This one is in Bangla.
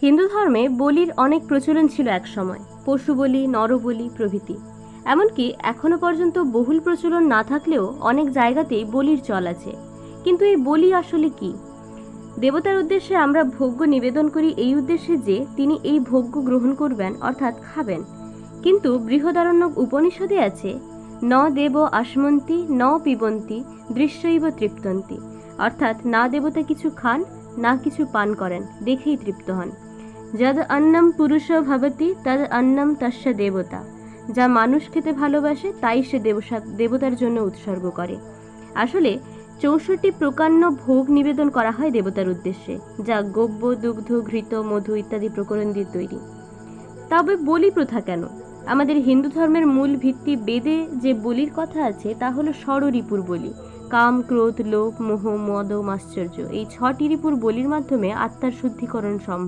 হিন্দু ধর্মে বলির অনেক প্রচলন ছিল একসময়, পশু বলি, নরবলি প্রভৃতি। এমনকি এখনো পর্যন্ত বহুল প্রচলন না থাকলেও অনেক জায়গাতেই বলির চল আছে। কিন্তু এই বলি আসলে কি? দেবতার উদ্দেশ্যে আমরা ভোগ্য নিবেদন করি এই উদ্দেশ্যে যে তিনি এই ভোগ্য গ্রহণ করবেন, অর্থাৎ খাবেন। কিন্তু বৃহদারণ্যক উপনিষদে আছে, ন দেব আসমন্তি ন পিবন্তি দৃশ্যৈব তৃপ্তন্তি, অর্থাৎ না দেবতা কিছু খান না কিছু পান করেন, দেখেই তৃপ্ত হন। যদ অন্নম পুরুষ ভবতি তদ অন্নম তস্য দেবতা, যা মানুষ খেতে ভালোবাসে তাই সে দেবতার জন্য উৎসর্গ করে। আসলে 64 প্রকাণ্ড ভোগ নিবেদন করা হয় দেবতার উদ্দেশ্যে, যা গোব্য, দুগ্ধ, ঘৃত, মধু ইত্যাদি প্রকরণ দিয়ে তৈরি। তবে বলি প্রথা কেন? আমাদের হিন্দু ধর্মের মূল ভিত্তি বেদে যে বলির কথা আছে তা হলো ষড়রিপুর বলি। কাম, ক্রোধ, লোভ, মোহ, মদ, মাশ্চর্য, এই 6টি রিপুর বলির মাধ্যমে আত্মার শুদ্ধিকরণ সম্ভব।